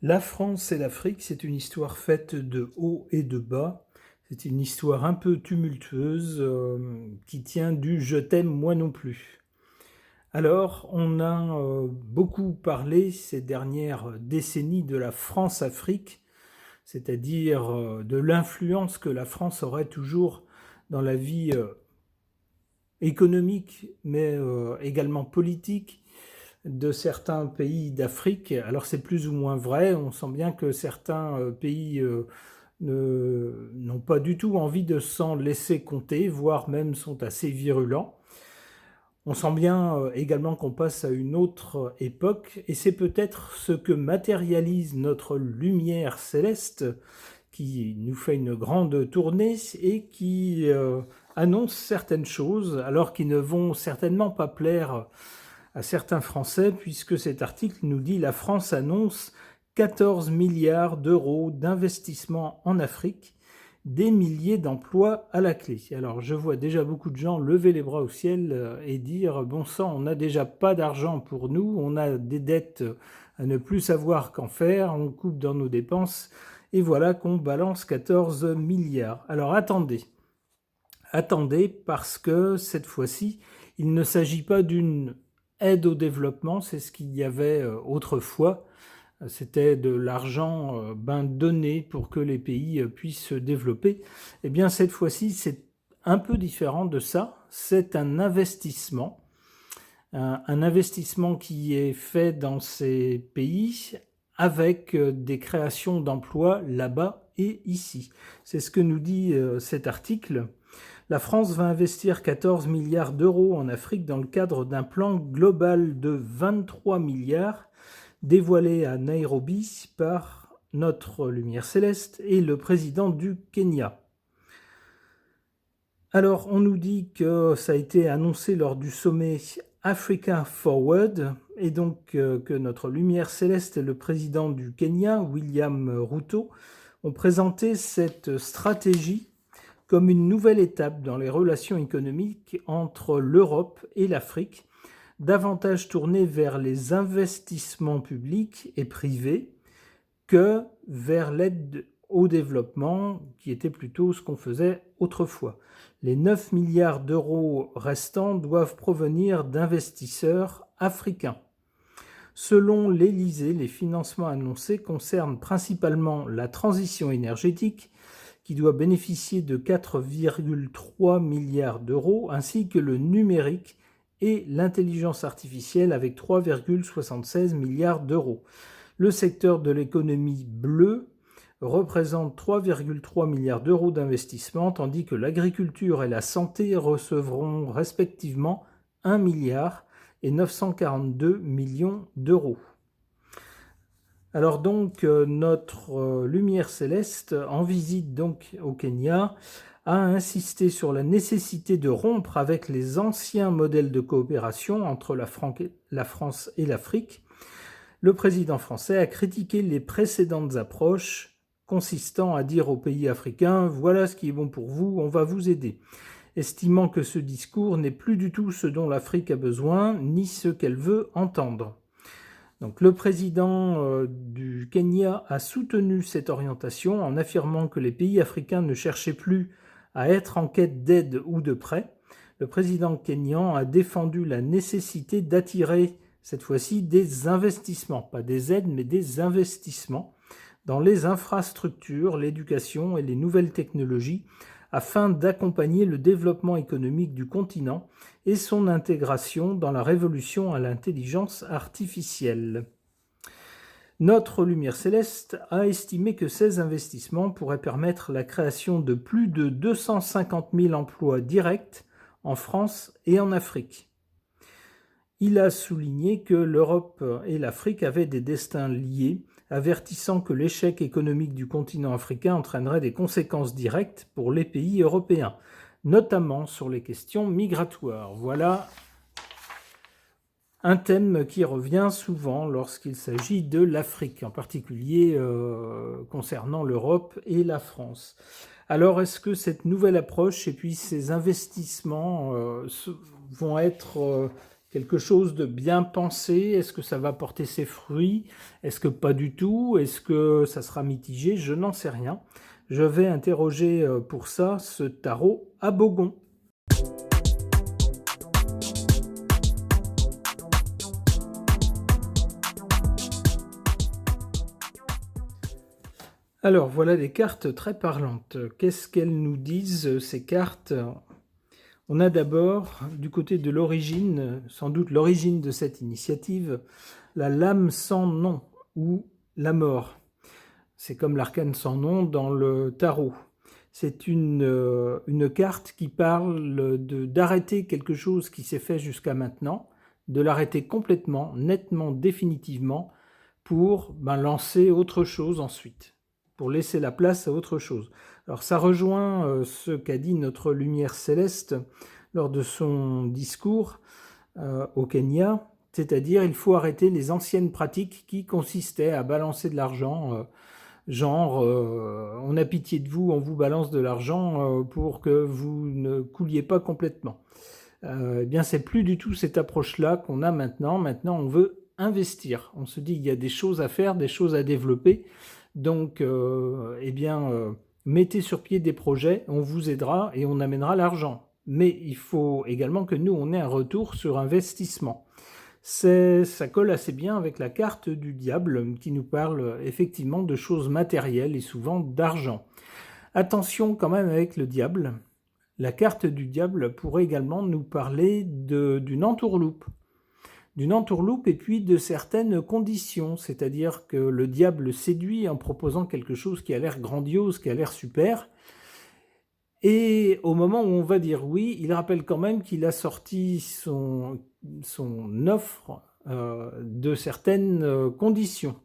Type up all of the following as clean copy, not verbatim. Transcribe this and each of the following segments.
La France et l'Afrique, c'est une histoire faite de hauts et de bas. C'est une histoire un peu tumultueuse qui tient du «je t'aime moi non plus». Alors, on a beaucoup parlé ces dernières décennies de la France-Afrique, c'est-à-dire de l'influence que la France aurait toujours dans la vie économique, mais également politique de certains pays d'Afrique. Alors c'est plus ou moins vrai, on sent bien que certains pays n'ont pas du tout envie de s'en laisser compter, voire même sont assez virulents. On sent bien également qu'on passe à une autre époque, et c'est peut-être ce que matérialise notre lumière céleste, qui nous fait une grande tournée et qui annonce certaines choses, alors qui ne vont certainement pas plaire à certains Français, puisque cet article nous dit la France annonce 14 milliards d'euros d'investissement en Afrique, des milliers d'emplois à la clé. Alors je vois déjà beaucoup de gens lever les bras au ciel et dire bon sang, on n'a déjà pas d'argent pour nous, on a des dettes à ne plus savoir qu'en faire, on coupe dans nos dépenses et voilà qu'on balance 14 milliards. Alors attendez parce que cette fois-ci, il ne s'agit pas d'une aide au développement, c'est ce qu'il y avait autrefois. C'était de l'argent donné pour que les pays puissent se développer. Eh bien, cette fois-ci, c'est un peu différent de ça. C'est un investissement. Un investissement qui est fait dans ces pays avec des créations d'emplois là-bas et ici. C'est ce que nous dit cet article. La France va investir 14 milliards d'euros en Afrique dans le cadre d'un plan global de 23 milliards dévoilé à Nairobi par notre lumière céleste et le président du Kenya. Alors, on nous dit que ça a été annoncé lors du sommet Africa Forward, et donc que notre lumière céleste et le président du Kenya, William Ruto, ont présenté cette stratégie comme une nouvelle étape dans les relations économiques entre l'Europe et l'Afrique, davantage tournée vers les investissements publics et privés que vers l'aide au développement, qui était plutôt ce qu'on faisait autrefois. Les 9 milliards d'euros restants doivent provenir d'investisseurs africains. Selon l'Élysée, les financements annoncés concernent principalement la transition énergétique, qui doit bénéficier de 4,3 milliards d'euros, ainsi que le numérique et l'intelligence artificielle avec 3,76 milliards d'euros. Le secteur de l'économie bleue représente 3,3 milliards d'euros d'investissement, tandis que l'agriculture et la santé recevront respectivement 1 milliard et 942 millions d'euros. Alors donc, notre lumière céleste, en visite donc au Kenya, a insisté sur la nécessité de rompre avec les anciens modèles de coopération entre la France et l'Afrique. Le président français a critiqué les précédentes approches consistant à dire aux pays africains « voilà ce qui est bon pour vous, on va vous aider », estimant que ce discours n'est plus du tout ce dont l'Afrique a besoin, ni ce qu'elle veut entendre. Donc, le président du Kenya a soutenu cette orientation en affirmant que les pays africains ne cherchaient plus à être en quête d'aide ou de prêts. Le président kenyan a défendu la nécessité d'attirer cette fois-ci des investissements, pas des aides, mais des investissements dans les infrastructures, l'éducation et les nouvelles technologies afin d'accompagner le développement économique du continent et son intégration dans la révolution à l'intelligence artificielle. Notre lumière céleste a estimé que ces investissements pourraient permettre la création de plus de 250 000 emplois directs en France et en Afrique. Il a souligné que l'Europe et l'Afrique avaient des destins liés, avertissant que l'échec économique du continent africain entraînerait des conséquences directes pour les pays européens, notamment sur les questions migratoires. Voilà un thème qui revient souvent lorsqu'il s'agit de l'Afrique, en particulier concernant l'Europe et la France. Alors, est-ce que cette nouvelle approche et puis ces investissements vont être quelque chose de bien pensé? Est-ce que ça va porter ses fruits? Est-ce que pas du tout? Est-ce que ça sera mitigé? Je n'en sais rien. Je vais interroger pour ça ce tarot à Bogon. Alors voilà des cartes très parlantes. Qu'est-ce qu'elles nous disent ces cartes? On a d'abord, du côté de l'origine, sans doute l'origine de cette initiative, la lame sans nom ou la mort. C'est comme l'arcane sans nom dans le tarot. C'est une carte qui parle d'arrêter quelque chose qui s'est fait jusqu'à maintenant, de l'arrêter complètement, nettement, définitivement, pour lancer autre chose ensuite, pour laisser la place à autre chose. Alors ça rejoint ce qu'a dit notre lumière céleste lors de son discours au Kenya, c'est-à-dire il faut arrêter les anciennes pratiques qui consistaient à balancer de l'argent, on a pitié de vous, on vous balance de l'argent pour que vous ne couliez pas complètement. Eh bien, c'est plus du tout cette approche-là qu'on a maintenant. Maintenant, on veut investir. On se dit qu'il y a des choses à faire, des choses à développer. Donc, mettez sur pied des projets, on vous aidera et on amènera l'argent. Mais il faut également que nous, on ait un retour sur investissement. Ça colle assez bien avec la carte du diable qui nous parle effectivement de choses matérielles et souvent d'argent. Attention quand même avec le diable. La carte du diable pourrait également nous parler d'une entourloupe. D'une entourloupe et puis de certaines conditions, c'est-à-dire que le diable séduit en proposant quelque chose qui a l'air grandiose, qui a l'air super, et au moment où on va dire oui, il rappelle quand même qu'il a sorti son offre de certaines conditions.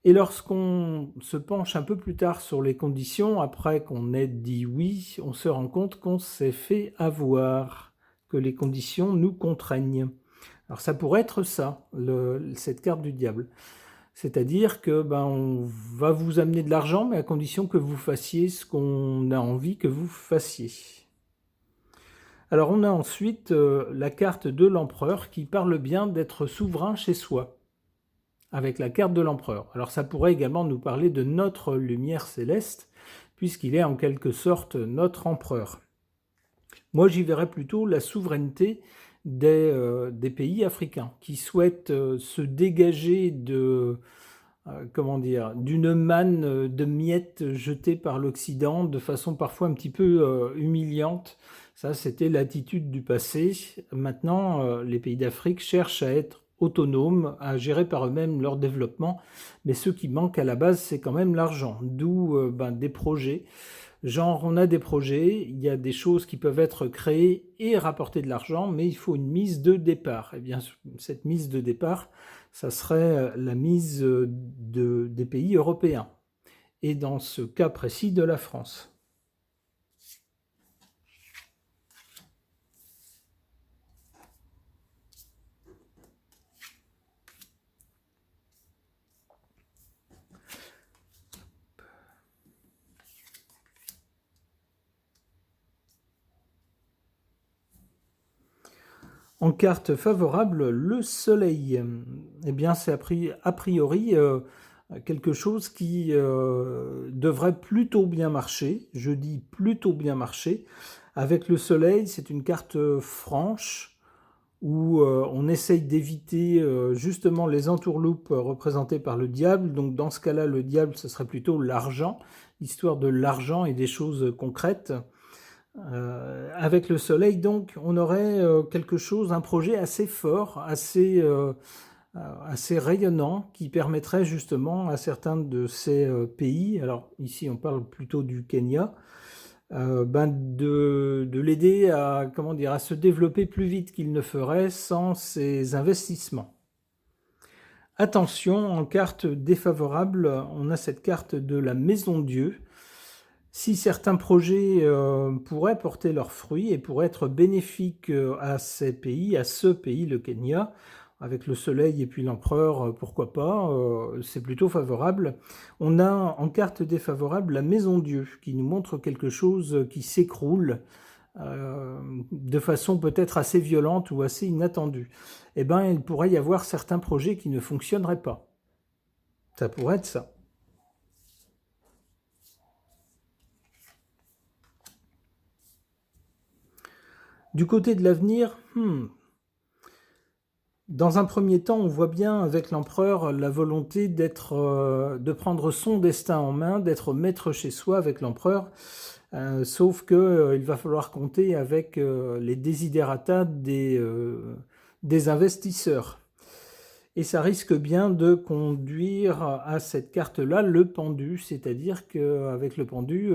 Et lorsqu'on se penche un peu plus tard sur les conditions, après qu'on ait dit oui, on se rend compte qu'on s'est fait avoir, que les conditions nous contraignent. Alors ça pourrait être ça, cette carte du diable. C'est-à-dire que on va vous amener de l'argent, mais à condition que vous fassiez ce qu'on a envie que vous fassiez. Alors on a ensuite la carte de l'empereur qui parle bien d'être souverain chez soi, avec la carte de l'empereur. Alors ça pourrait également nous parler de notre lumière céleste, puisqu'il est en quelque sorte notre empereur. Moi j'y verrais plutôt la souveraineté des pays africains qui souhaitent se dégager d'une manne de miettes jetées par l'Occident de façon parfois un petit peu humiliante. Ça, c'était l'attitude du passé. Maintenant, les pays d'Afrique cherchent à être autonomes, à gérer par eux-mêmes leur développement, mais ce qui manque à la base, c'est quand même l'argent, d'où des projets. Genre, on a des projets, il y a des choses qui peuvent être créées et rapporter de l'argent, mais il faut une mise de départ. Et bien, cette mise de départ, ça serait la mise des pays européens. Et dans ce cas précis, de la France. En carte favorable, le soleil. Eh bien, c'est a priori quelque chose qui devrait plutôt bien marcher. Je dis plutôt bien marcher. Avec le soleil, c'est une carte franche où on essaye d'éviter justement les entourloupes représentées par le diable. Donc dans ce cas-là, le diable, ce serait plutôt l'argent, l'histoire de l'argent et des choses concrètes. Avec le soleil, donc, on aurait quelque chose, un projet assez fort, assez rayonnant, qui permettrait justement à certains de ces pays, alors ici on parle plutôt du Kenya, de l'aider à se développer plus vite qu'il ne ferait sans ces investissements. Attention, en carte défavorable, on a cette carte de la Maison Dieu. Si certains projets pourraient porter leurs fruits et pourraient être bénéfiques à ce pays, le Kenya, avec le soleil et puis l'empereur, pourquoi pas, c'est plutôt favorable. On a en carte défavorable la Maison Dieu, qui nous montre quelque chose qui s'écroule, de façon peut-être assez violente ou assez inattendue, eh ben, il pourrait y avoir certains projets qui ne fonctionneraient pas. Ça pourrait être ça. Du côté de l'avenir, dans un premier temps, on voit bien avec l'empereur la volonté de prendre son destin en main, d'être maître chez soi avec l'empereur, sauf qu'il va falloir compter avec les desiderata des investisseurs. Et ça risque bien de conduire à cette carte-là le pendu, c'est-à-dire qu'avec le pendu,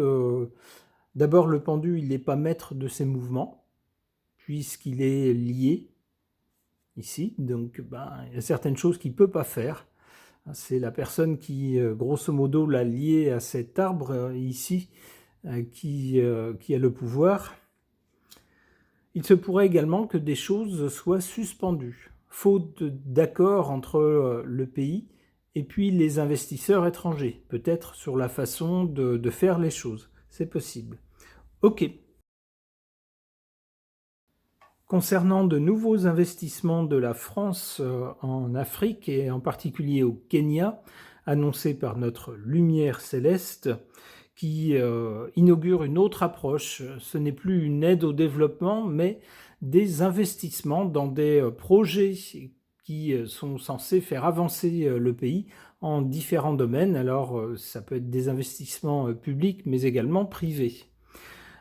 d'abord le pendu, il n'est pas maître de ses mouvements, puisqu'il est lié ici, donc il y a certaines choses qu'il ne peut pas faire. C'est la personne qui, grosso modo, l'a lié à cet arbre ici, qui a le pouvoir. Il se pourrait également que des choses soient suspendues, faute d'accord entre le pays et puis les investisseurs étrangers, peut-être sur la façon de faire les choses. C'est possible. Ok. Concernant de nouveaux investissements de la France en Afrique et en particulier au Kenya, annoncés par notre lumière céleste, qui inaugure une autre approche. Ce n'est plus une aide au développement, mais des investissements dans des projets qui sont censés faire avancer le pays en différents domaines. Alors, ça peut être des investissements publics, mais également privés,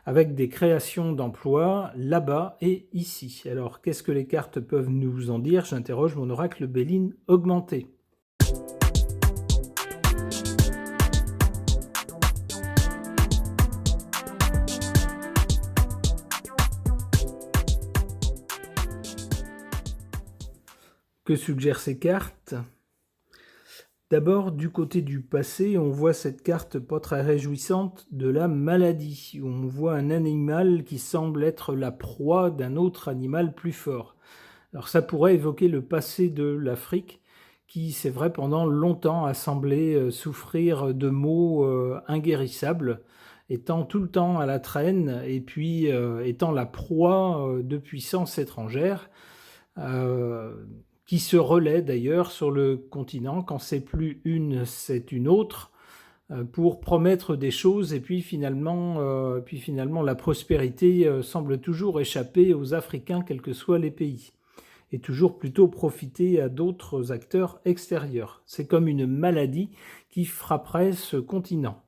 avec des créations d'emplois là-bas et ici. Alors, qu'est-ce que les cartes peuvent nous en dire? J'interroge mon oracle Béline augmenté. Que suggèrent ces cartes? D'abord, du côté du passé, on voit cette carte pas très réjouissante de la maladie, où on voit un animal qui semble être la proie d'un autre animal plus fort. Alors ça pourrait évoquer le passé de l'Afrique, qui, c'est vrai, pendant longtemps a semblé souffrir de maux inguérissables, étant tout le temps à la traîne et puis étant la proie de puissances étrangères. Qui se relaient d'ailleurs sur le continent, quand c'est plus une, c'est une autre, pour promettre des choses, et puis finalement la prospérité semble toujours échapper aux Africains, quels que soient les pays, et toujours plutôt profiter à d'autres acteurs extérieurs. C'est comme une maladie qui frapperait ce continent.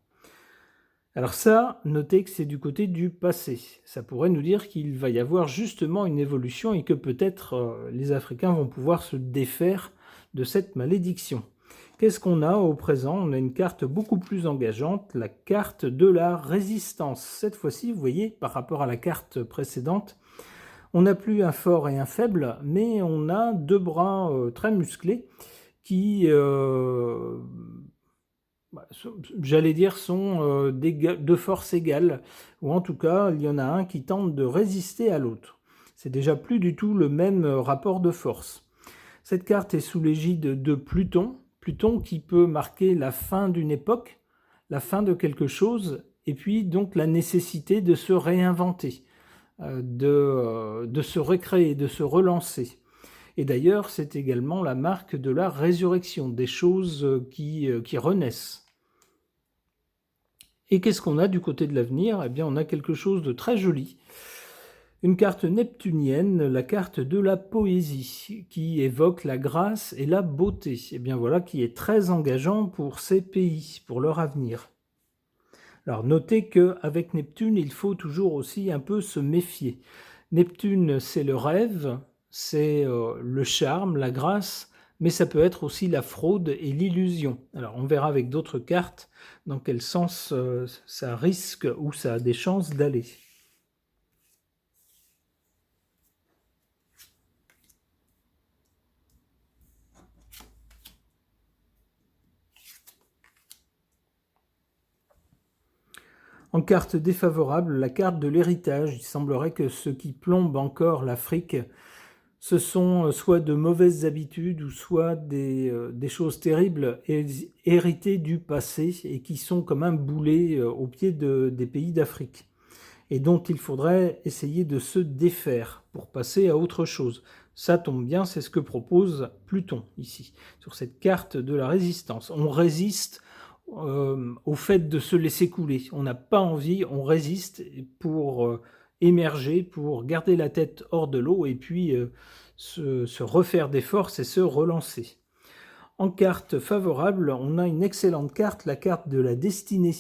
Alors ça, notez que c'est du côté du passé. Ça pourrait nous dire qu'il va y avoir justement une évolution et que peut-être les Africains vont pouvoir se défaire de cette malédiction. Qu'est-ce qu'on a au présent? On a une carte beaucoup plus engageante, la carte de la résistance. Cette fois-ci, vous voyez, par rapport à la carte précédente, on n'a plus un fort et un faible, mais on a deux bras très musclés qui... j'allais dire, sont de force égale, ou en tout cas, il y en a un qui tente de résister à l'autre. C'est déjà plus du tout le même rapport de force. Cette carte est sous l'égide de Pluton, Pluton qui peut marquer la fin d'une époque, la fin de quelque chose, et puis donc la nécessité de se réinventer, de se recréer, de se relancer. Et d'ailleurs, c'est également la marque de la résurrection, des choses qui renaissent. Et qu'est-ce qu'on a du côté de l'avenir? Eh bien, on a quelque chose de très joli. Une carte neptunienne, la carte de la poésie, qui évoque la grâce et la beauté. Et bien voilà, qui est très engageant pour ces pays, pour leur avenir. Alors notez qu'avec Neptune, il faut toujours aussi un peu se méfier. Neptune, c'est le rêve, c'est le charme, la grâce, mais ça peut être aussi la fraude et l'illusion. Alors on verra avec d'autres cartes dans quel sens ça risque ou ça a des chances d'aller. En carte défavorable, la carte de l'héritage. Il semblerait que ce qui plombe encore l'Afrique, ce sont soit de mauvaises habitudes ou soit des choses terribles héritées du passé et qui sont comme un boulet au pied des pays d'Afrique. et dont il faudrait essayer de se défaire pour passer à autre chose. Ça tombe bien, c'est ce que propose Pluton ici, sur cette carte de la résistance. On résiste au fait de se laisser couler. On n'a pas envie, on résiste pour émerger, pour garder la tête hors de l'eau et puis se refaire des forces et se relancer. En carte favorable, on a une excellente carte, la carte de la destinée.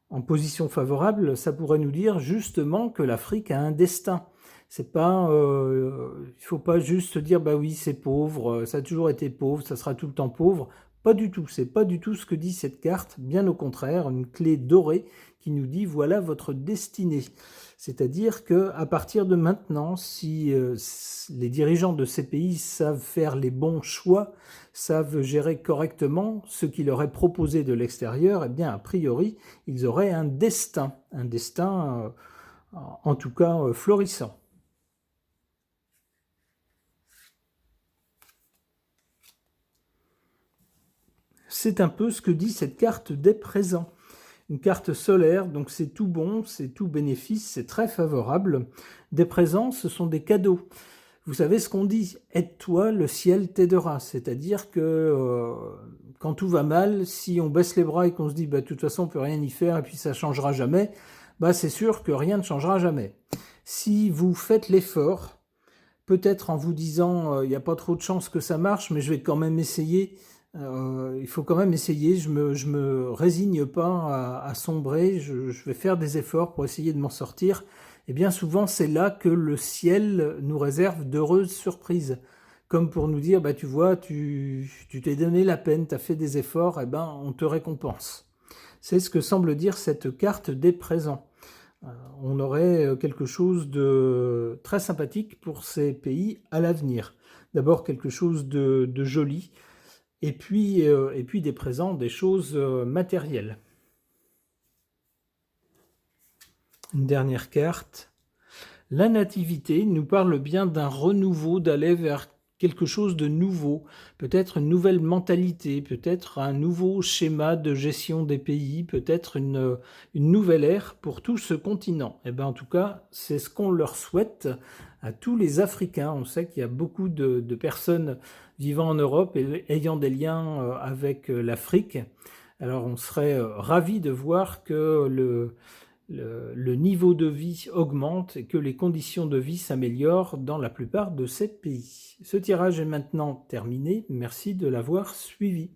En position favorable, ça pourrait nous dire justement que l'Afrique a un destin. C'est pas, il faut pas juste dire bah oui c'est pauvre, ça a toujours été pauvre, ça sera tout le temps pauvre. Pas du tout, c'est pas du tout ce que dit cette carte, bien au contraire, une clé dorée qui nous dit voilà votre destinée. C'est-à-dire que à partir de maintenant, si les dirigeants de ces pays savent faire les bons choix, savent gérer correctement ce qui leur est proposé de l'extérieur, eh bien a priori, ils auraient un destin en tout cas florissant. C'est un peu ce que dit cette carte des présents. Une carte solaire, donc c'est tout bon, c'est tout bénéfice, c'est très favorable. Des présents, ce sont des cadeaux. Vous savez ce qu'on dit, aide-toi, le ciel t'aidera. C'est-à-dire que quand tout va mal, si on baisse les bras et qu'on se dit bah, de toute façon on peut rien y faire et puis ça changera jamais, bah, c'est sûr que rien ne changera jamais. Si vous faites l'effort, peut-être en vous disant il n'y a pas trop de chances que ça marche, mais je vais quand même essayer. Il faut quand même essayer, je me résigne pas à sombrer, je vais faire des efforts pour essayer de m'en sortir. Et bien souvent, c'est là que le ciel nous réserve d'heureuses surprises. Comme pour nous dire, bah, tu vois, tu t'es donné la peine, tu as fait des efforts, et ben on te récompense. C'est ce que semble dire cette carte des présents. On aurait quelque chose de très sympathique pour ces pays à l'avenir. D'abord quelque chose de joli, et puis des présents, des choses matérielles. Une dernière carte. La nativité nous parle bien d'un renouveau, d'aller vers quelque chose de nouveau, peut-être une nouvelle mentalité, peut-être un nouveau schéma de gestion des pays, peut-être une nouvelle ère pour tout ce continent. Et bien, en tout cas, c'est ce qu'on leur souhaite à tous les Africains. On sait qu'il y a beaucoup de personnes vivant en Europe et ayant des liens avec l'Afrique. Alors, on serait ravis de voir que le niveau de vie augmente et que les conditions de vie s'améliorent dans la plupart de ces pays. Ce tirage est maintenant terminé. Merci de l'avoir suivi.